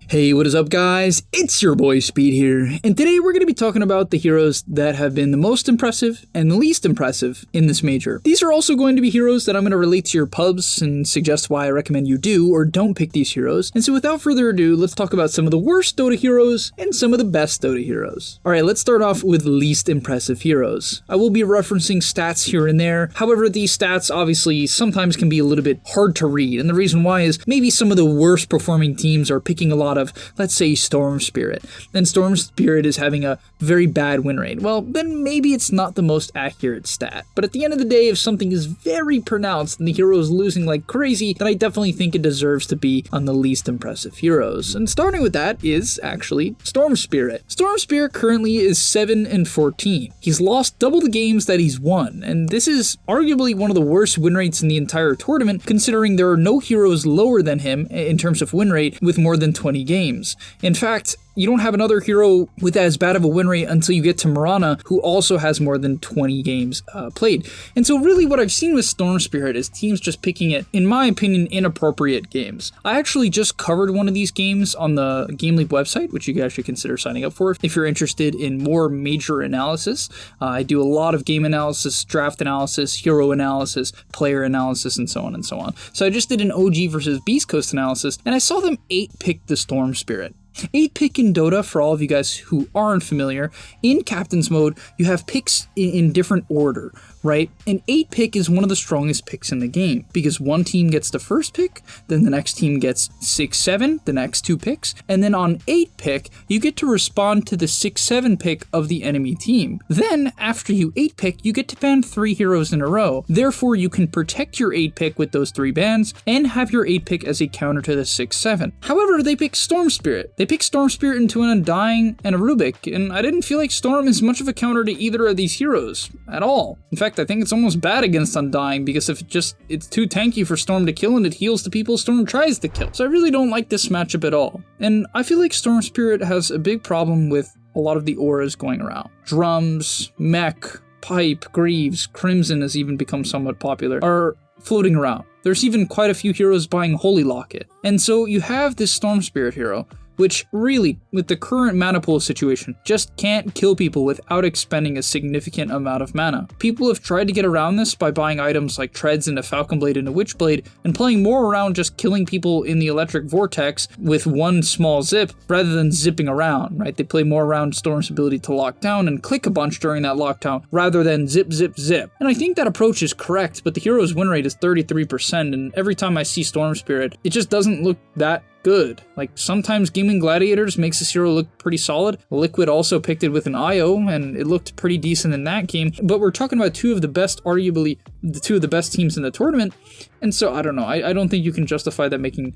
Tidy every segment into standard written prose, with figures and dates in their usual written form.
Hey, what is up guys? It's your boy Speed here, and today we're going to be talking about the heroes that have been the most impressive and the least impressive in this major. These are also going to be heroes that I'm going to relate to your pubs and suggest why I recommend you do or don't pick these heroes. And so without further ado, let's talk about some of the worst Dota heroes and some of the best Dota heroes. Alright, let's start off with least impressive heroes. I will be referencing stats here and there, however these stats obviously sometimes can be a little bit hard to read, and the reason why is maybe some of the worst performing teams are picking a lot of, let's say, Storm Spirit, and Storm Spirit is having a very bad win rate. Well, then maybe it's not the most accurate stat. But at the end of the day, if something is very pronounced and the hero is losing like crazy, then I definitely think it deserves to be on the least impressive heroes. And starting with that is actually Storm Spirit. Storm Spirit currently is 7-14. He's lost double the games that he's won, and this is arguably one of the worst win rates in the entire tournament, considering there are no heroes lower than him in terms of win rate with more than 20 games. In fact, you don't have another hero with as bad of a win rate until you get to Mirana, who also has more than 20 games played. And so really what I've seen with Storm Spirit is teams just picking it, in my opinion, inappropriate games. I actually just covered one of these games on the gameleap website, which you guys should consider signing up for if you're interested in more major analysis. I do a lot of game analysis, draft analysis, hero analysis, player analysis, and so on and so on. So I just did an OG versus Beast Coast analysis, and I saw them 8-pick the Storm Spirit. 8-pick in Dota, for all of you guys who aren't familiar, in Captain's Mode, you have picks in different order, right? And 8-pick is one of the strongest picks in the game, because one team gets the first pick, then the next team gets 6-7, the next two picks, and then on 8-pick, you get to respond to the 6-7 pick of the enemy team. Then, after you 8-pick, you get to ban 3 heroes in a row. Therefore, you can protect your 8-pick with those 3 bans, and have your 8-pick as a counter to the 6-7. However, they pick Storm Spirit. They pick Storm Spirit into an Undying and a Rubik, and I didn't feel like Storm is much of a counter to either of these heroes at all. In fact, I think it's almost bad against Undying, because if it's too tanky for Storm to kill and it heals the people Storm tries to kill. So I really don't like this matchup at all. And I feel like Storm Spirit has a big problem with a lot of the auras going around. Drums, Mech, Pipe, Greaves, Crimson has even become somewhat popular, are floating around. There's even quite a few heroes buying Holy Locket. And so you have this Storm Spirit hero, which really, with the current mana pool situation, just can't kill people without expending a significant amount of mana. People have tried to get around this by buying items like Treads and a Falcon Blade and a Witch Blade, and playing more around just killing people in the Electric Vortex with one small zip, rather than zipping around, right? They play more around Storm's ability to lock down and click a bunch during that lockdown, rather than zip, zip, zip. And I think that approach is correct, but the hero's win rate is 33%, and every time I see Storm Spirit, it just doesn't look that good. Like, sometimes Gaming Gladiators makes this hero look pretty solid. Liquid also picked it with an IO, and it looked pretty decent in that game. But we're talking about two of the best, arguably the two of the best teams in the tournament, and so I don't know. I don't think you can justify that making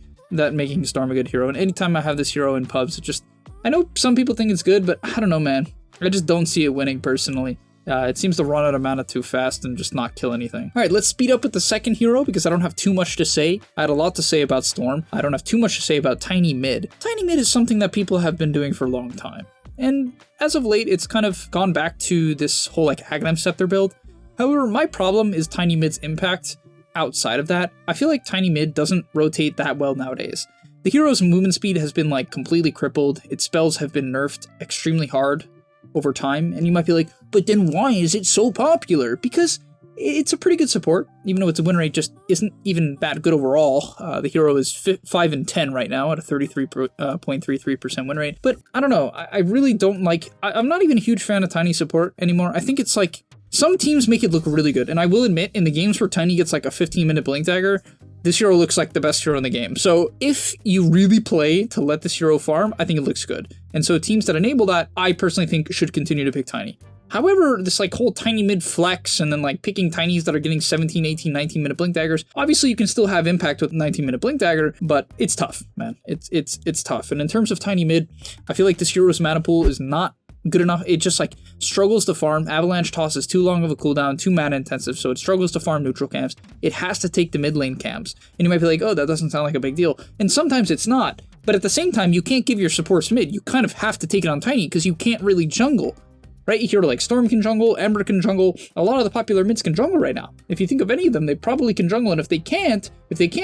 Storm a good hero. And anytime I have this hero in pubs, I know some people think it's good, but I don't know, man. I just don't see it winning personally. It seems to run out of mana too fast and just not kill anything. Alright, let's speed up with the second hero because I don't have too much to say. I had a lot to say about Storm. I don't have too much to say about Tiny Mid. Tiny Mid is something that people have been doing for a long time. And as of late, it's kind of gone back to this whole like Aghanim Scepter build. However, my problem is Tiny Mid's impact outside of that. I feel like Tiny Mid doesn't rotate that well nowadays. The hero's movement speed has been like completely crippled. Its spells have been nerfed extremely hard over time, and you might be like, but then why is it so popular? Because it's a pretty good support, even though its win rate just isn't even that good overall. The hero is 5-10 right now at a 33.33% win rate. But I don't know, I really don't like, I'm not even a huge fan of Tiny support anymore. I think it's like, some teams make it look really good, and I will admit, in the games where Tiny gets like a 15-minute Blink Dagger, this hero looks like the best hero in the game. So if you really play to let this hero farm, I think it looks good. And so teams that enable that, I personally think should continue to pick Tiny. However, this like whole Tiny Mid flex and then like picking Tinies that are getting 17, 18, 19-minute Blink Daggers, obviously you can still have impact with 19-minute Blink Dagger, but it's tough, man. It's tough. And in terms of Tiny Mid, I feel like this hero's mana pool is not good enough. It just like struggles to farm. Avalanche Toss is too long of a cooldown, too mana intensive, so it struggles to farm neutral camps. It has to take the mid lane camps. And you might be like, oh, that doesn't sound like a big deal. And sometimes it's not. But at the same time, you can't give your supports mid. You kind of have to take it on Tiny because you can't really jungle. right? A hero like Storm can jungle, Ember can jungle, a lot of the popular mids can jungle right now. If you think of any of them, they probably can jungle, and if they can't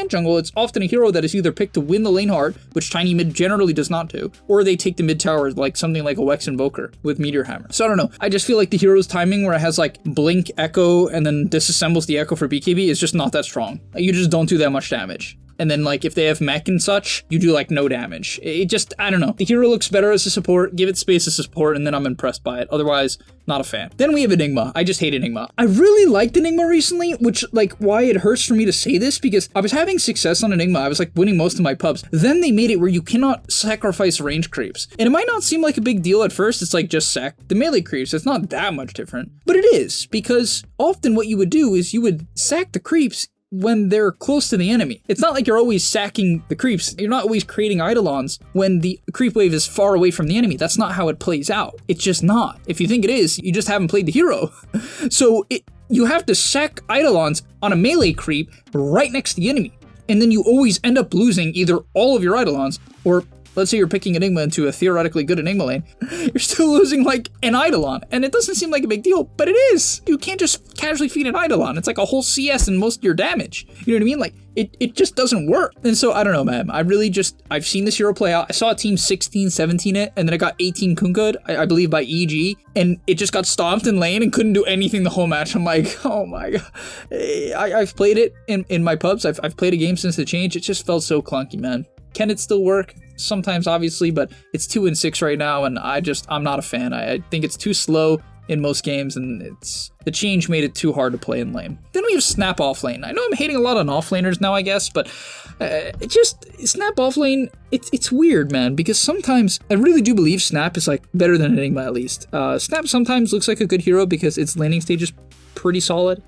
jungle, it's often a hero that is either picked to win the lane hard, which tiny mid generally does not do, or they take the mid tower like something like a Wex Invoker with Meteor Hammer. So I don't know, I just feel like the hero's timing where it has like blink, echo, and then disassembles the echo for BKB is just not that strong. You just don't do that much damage. And then like if they have mech and such, you do like no damage. It just, I don't know. The hero looks better as a support, give it space as a support, and then I'm impressed by it. Otherwise, not a fan. Then we have Enigma. I just hate Enigma. I really liked Enigma recently, which like why it hurts for me to say this, because I was having success on Enigma. I was like winning most of my pubs. Then they made it where you cannot sacrifice range creeps. And it might not seem like a big deal at first. It's like just sack the melee creeps. It's not that much different, but it is, because often what you would do is you would sack the creeps when they're close to the enemy. It's not like you're always sacking the creeps. You're not always creating eidolons when the creep wave is far away from the enemy. That's not how it plays out. It's just not. If you think it is, you just haven't played the hero. So you have to sack eidolons on a melee creep right next to the enemy. And then you always end up losing either all of your eidolons, or let's say you're picking Enigma into a theoretically good Enigma lane, you're still losing like an Eidolon. And it doesn't seem like a big deal, but it is. You can't just casually feed an Eidolon. It's like a whole CS and most of your damage. You know what I mean? Like it just doesn't work. And so I don't know, man. I've seen this hero play out. I saw a team 16, 17 it, and then it got 18 Kunka'd, I believe by EG, and it just got stomped in lane and couldn't do anything the whole match. I'm like, oh my God. I've played it in my pubs. I've played a game since the change. It just felt so clunky, man. Can it still work? Sometimes, obviously, but it's 2-6 right now, and I'm not a fan. I think it's too slow in most games, and the change made it too hard to play in lane. Then we have Snap offlane. I know I'm hating a lot on offlaners now, I guess, but Snap offlane, it's weird, man, because sometimes I really do believe Snap is like better than Enigma at least. Snap sometimes looks like a good hero because its laning stage is pretty solid.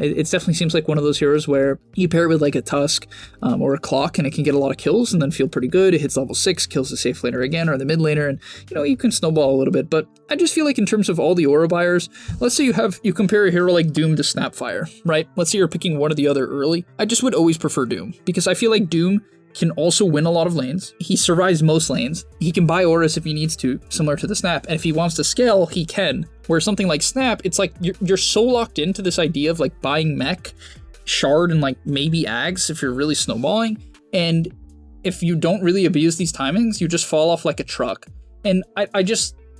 It definitely seems like one of those heroes where you pair it with like a Tusk or a Clock, and it can get a lot of kills and then feel pretty good. It hits level 6, kills the safe laner again or the mid laner, and you can snowball a little bit. But I just feel like in terms of all the aura buyers, let's say you compare a hero like Doom to SNAPFIRE, right? Let's say you're picking one or the other early. I just would always prefer Doom, because I feel like Doom can also win a lot of lanes. He survives most lanes. He can buy auras if he needs to, similar to the Snap, and if he wants to scale, he can. Where something like Snap, it's like you're so locked into this idea of like buying mech, shard, and like maybe ags if you're really snowballing, and if you don't really abuse these timings, you just fall off like a truck. And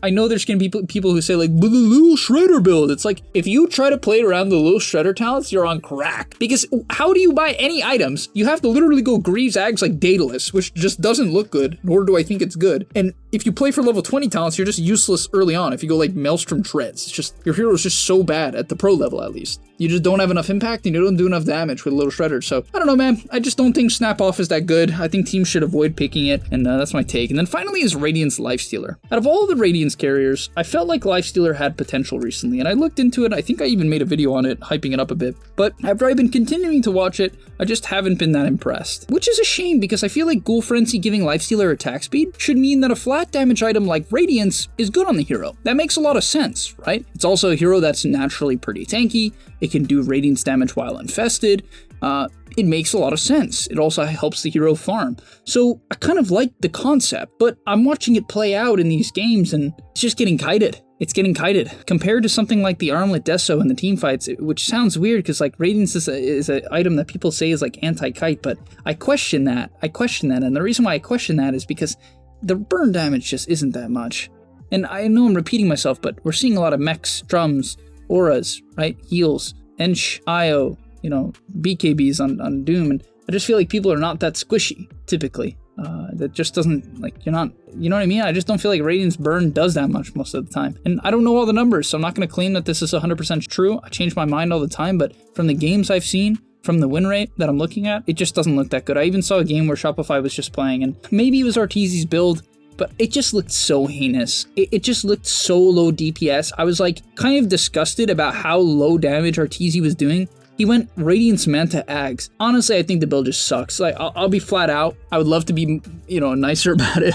I know there's gonna be people who say like, but the little shredder build. It's like, if you try to play around the little shredder talents, you're on crack. Because how do you buy any items? You have to literally go Greaves Ags like Daedalus, which just doesn't look good, nor do I think it's good. And if you play for level 20 talents, you're just useless early on. If you go like Maelstrom Treads, it's just, your hero is just so bad at the pro level at least. You just don't have enough impact and you don't do enough damage with a little shredder. So I don't know, man. I just don't think Snap Off is that good. I think teams should avoid picking it, and that's my take. And then finally is Radiant's Lifestealer. Out of all the Radiant's carriers, I felt like Lifestealer had potential recently, and I looked into it. I think I even made a video on it, hyping it up a bit. But after I've been continuing to watch it, I just haven't been that impressed. Which is a shame, because I feel like Ghoul Frenzy giving Lifestealer attack speed should mean that a flat damage item like Radiance is good on the hero. That makes a lot of sense, right? It's also a hero that's naturally pretty tanky. It can do Radiance damage while infested. It makes a lot of sense. It also helps the hero farm. So I kind of like the concept, but I'm watching it play out in these games and it's just getting kited. It's getting kited. Compared to something like the Armlet Deso in the team fights, which sounds weird because like Radiance is an item that people say is like anti-kite, but I question that. And the reason why I question that is because the burn damage just isn't that much. And I know I'm repeating myself, but we're seeing a lot of mechs, drums, auras, right? Heals, Ench, IO, BKBs on Doom, and I just feel like people are not that squishy, typically. That just doesn't, like, you know what I mean? I just don't feel like Radiance Burn does that much most of the time. And I don't know all the numbers, so I'm not going to claim that this is 100% true. I change my mind all the time, but from the games I've seen, from the win rate that I'm looking at, it just doesn't look that good. I even saw a game where Shopify was just playing, and maybe it was Arteezy's build, but it just looked so heinous. It just looked so low DPS. I was like kind of disgusted about how low damage Arteezy was doing. He went Radiance Manta Ags. Honestly, I think the build just sucks. Like, I'll be flat out. I would love to be, nicer about it.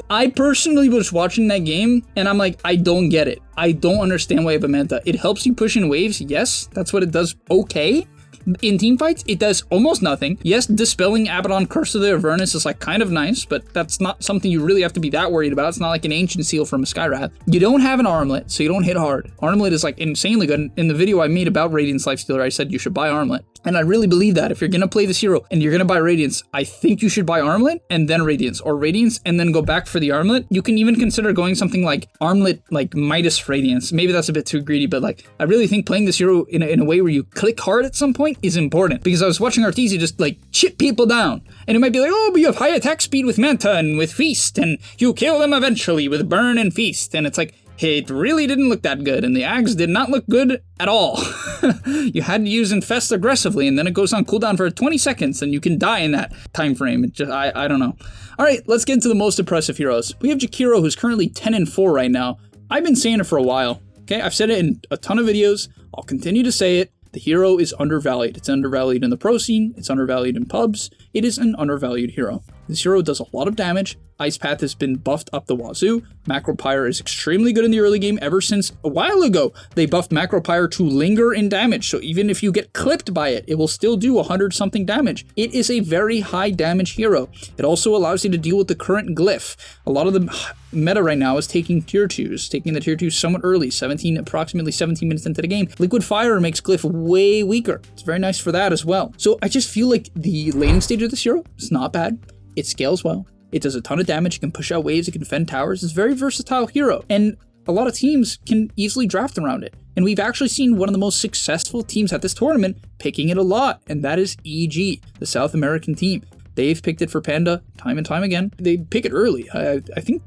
I personally was watching that game and I'm like, I don't get it. I don't understand why you have a Manta. It helps you push in waves. Yes, that's what it does. Okay. In team fights, it does almost nothing. Yes, dispelling Abaddon Curse of the Avernus is like kind of nice, but that's not something you really have to be that worried about. It's not like an Ancient Seal from a Skywrath. You don't have an Armlet, so you don't hit hard. Armlet is like insanely good. In the video I made about Radiance Lifestealer, I said you should buy Armlet. And I really believe that if you're gonna play this hero and you're gonna buy Radiance, I think you should buy Armlet and then Radiance, or Radiance and then go back for the Armlet. You can even consider going something like Armlet, like Midas Radiance. Maybe that's a bit too greedy, but like I really think playing this hero in a way where you click hard at some point is important, because I was watching Arteezy just like chip people down, and it might be like, oh, but you have high attack speed with Manta and with Feast, and you kill them eventually with Burn and Feast, and it's like, hey, it really didn't look that good, and the Ags did not look good at all. You had to use Infest aggressively, and then it goes on cooldown for 20 seconds, and you can die in that time frame. It just, I don't know. All right, let's get into the most impressive heroes. We have JAKIRO, who's currently 10-4 right now. I've been saying it for a while, okay? I've said it in a ton of videos. I'll continue to say it. The hero is undervalued. It's undervalued in the pro scene. It's undervalued in pubs. It is an undervalued hero. This hero does a lot of damage. Ice Path has been buffed up the wazoo. MacroPyre is extremely good in the early game. Ever since a while ago, they buffed MacroPyre to linger in damage. So even if you get clipped by it, it will still do 100-something damage. It is a very high damage hero. It also allows you to deal with the current glyph. A lot of the meta right now is taking tier 2s, taking the tier 2s somewhat early, approximately 17 minutes into the game. Liquid Fire makes glyph way weaker. It's very nice for that as well. So I just feel like the laning stage of this hero is not bad. It scales well. It does a ton of damage. It can push out waves. It can defend towers. It's a very versatile hero. And a lot of teams can easily draft around it. And we've actually seen one of the most successful teams at this tournament picking it a lot. And that is EG, the South American team. They've picked it for Panda time and time again. They pick it early. I think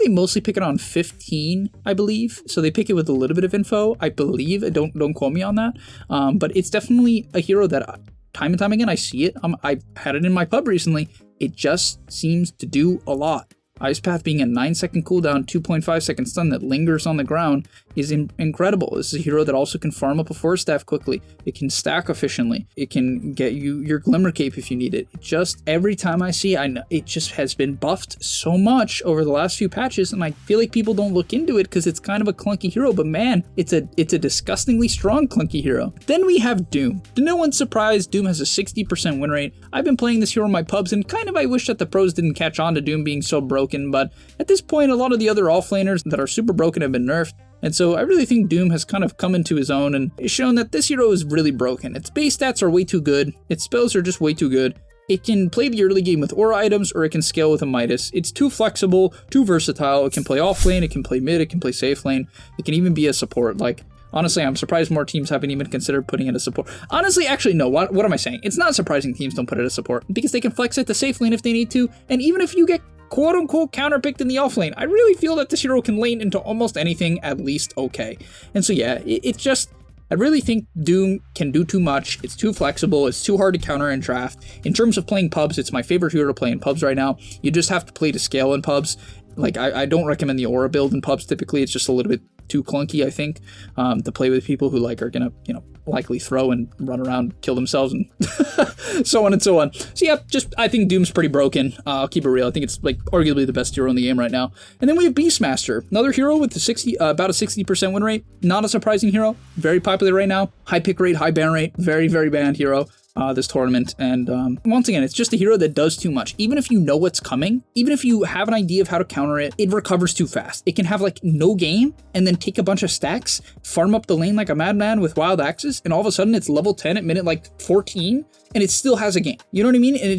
they mostly pick it on 15, I believe. So they pick it with a little bit of info, I believe. Don't quote me on that. But it's definitely a hero that time and time again, I see it. I've had it in my pub recently. It just seems to do a lot. Ice Path being a 9-second cooldown, 2.5-second stun that lingers on the ground is incredible. This is a hero that also can farm up a Force Staff quickly. It can stack efficiently. It can get you your Glimmer Cape if you need it. It just, every time I see it, I know it just has been buffed so much over the last few patches, and I feel like people don't look into it because it's kind of a clunky hero, but man, it's a disgustingly strong clunky hero. Then we have Doom. To no one's surprise, Doom has a 60% win rate. I've been playing this hero in my pubs, and kind of I wish that the pros didn't catch on to Doom being so broken, but at this point, a lot of the other offlaners that are super broken have been nerfed. And so I really think Doom has kind of come into his own and is shown that this hero is really broken. Its base stats are way too good. Its spells are just way too good. It can play the early game with aura items, or it can scale with a Midas. It's too flexible, too versatile. It can play off lane, it can play mid, it can play safe lane. It can even be a support. Like, honestly, I'm surprised more teams haven't even considered putting it as support. Honestly, actually, no, what am I saying? It's not surprising teams don't put it as support, because they can flex it to safe lane if they need to, and even if you get quote-unquote counterpicked in the offlane, I really feel that this hero can lane into almost anything at least okay. And so yeah, it's just, I really think Doom can do too much. It's too flexible. It's too hard to counter and draft. In terms of playing pubs, it's my favorite hero to play in pubs right now. You just have to play to scale in pubs. Like, I don't recommend the aura build in pubs typically. It's just a little bit too clunky, I think, to play with people who like are gonna, likely throw and run around, kill themselves, and so on and so on. So yeah, I think Doom's pretty broken. I'll keep it real. I think it's like arguably the best hero in the game right now. And then we have BEASTMASTER, another hero with about a 60% win rate. Not a surprising hero. Very popular right now. High pick rate, high ban rate. Very, very banned hero. This tournament, and once again, it's just a hero that does too much. Even if you know what's coming, even if you have an idea of how to counter it, it recovers too fast. It can have like no game and then take a bunch of stacks, farm up the lane like a madman with wild axes, and all of a sudden it's level 10 at minute like 14, and it still has a game. You know what I mean? And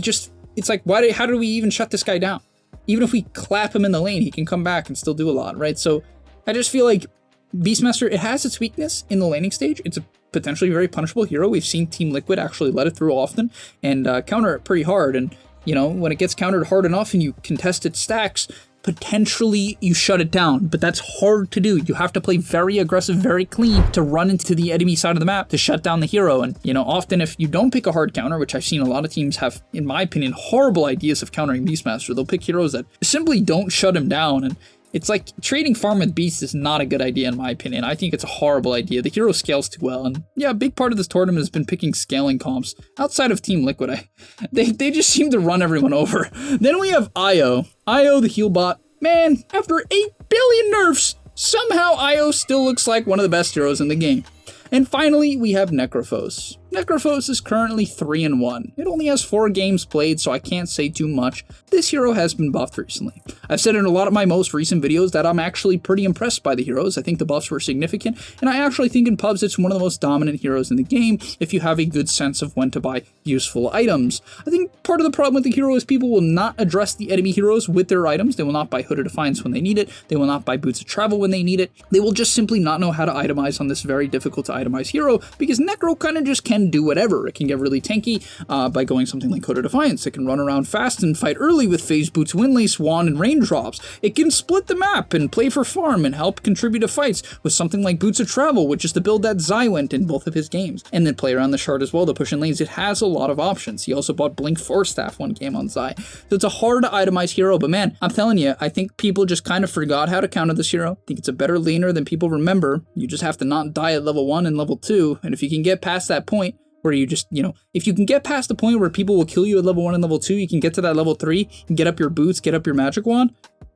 it's like, how do we even shut this guy down? Even if we clap him in the lane, he can come back and still do a lot, right? So I just feel like BEASTMASTER, it has its weakness in the laning stage. It's a potentially very punishable hero. We've seen Team Liquid actually let it through often and counter it pretty hard. And, when it gets countered hard enough and you contest its stacks, potentially you shut it down. But that's hard to do. You have to play very aggressive, very clean to run into the enemy side of the map to shut down the hero. And, often if you don't pick a hard counter, which I've seen a lot of teams have, in my opinion, horrible ideas of countering BEASTMASTER, they'll pick heroes that simply don't shut him down. And it's like trading farm with Beast is not a good idea in my opinion. I think it's a horrible idea. The hero scales too well, and yeah, a big part of this tournament has been picking scaling comps. Outside of Team Liquid, they just seem to run everyone over. Then we have Io. Io, the heal bot. Man, after 8 billion nerfs, somehow Io still looks like one of the best heroes in the game. And finally, we have NECROPHOS. NECROPHOS is currently 3-1. It only has 4 games played, so I can't say too much. This hero has been buffed recently. I've said in a lot of my most recent videos that I'm actually pretty impressed by the heroes. I think the buffs were significant, and I actually think in pubs it's one of the most dominant heroes in the game if you have a good sense of when to buy useful items. I think part of the problem with the hero is people will not address the enemy heroes with their items. They will not buy Hood of Defiance when they need it. They will not buy Boots of Travel when they need it. They will just simply not know how to itemize on this very difficult to itemize hero, because Necro kind of just can do whatever. It can get really tanky by going something like Hood of Defiance. It can run around fast and fight early with Phase Boots, Windlace, Wand, and Raindrops. It can split the map and play for farm and help contribute to fights with something like Boots of Travel, which is the build that Zai went in both of his games. And then play around the shard as well to push in lanes. It has a lot of options. He also bought Blink Force Staff one game on Zai. So it's a hard to itemize hero, but man, I'm telling you, I think people just kind of forgot how to counter this hero. I think it's a better laner than people remember. You just have to not die at level 1 and level 2, and if you can get past that point, where you just, if you can get past the point where people will kill you at level 1 and level 2, you can get to that level 3, and get up your boots, get up your magic wand,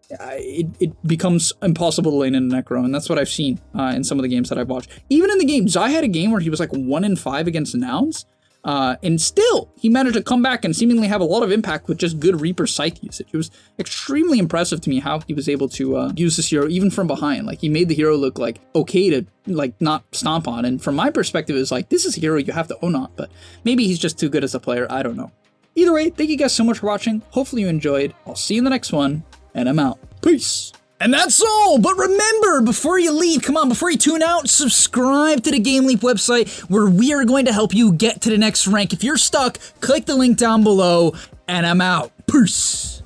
it becomes impossible to lane in a Necro, and that's what I've seen in some of the games that I've watched. Even in the game, Zai had a game where he was like 1-5 against Nouns, and still, he managed to come back and seemingly have a lot of impact with just good Reaper Scythe usage. It was extremely impressive to me how he was able to use this hero even from behind. Like, he made the hero look like okay to like not stomp on, and from my perspective, it's like, this is a hero you have to own on, but maybe he's just too good as a player, I don't know. Either way, thank you guys so much for watching. Hopefully you enjoyed. I'll see you in the next one, and I'm out. Peace. And that's all, but remember, before you leave, before you tune out, subscribe to the gameleap website where we are going to help you get to the next rank. If you're stuck, click the link down below, and I'm out. Peace.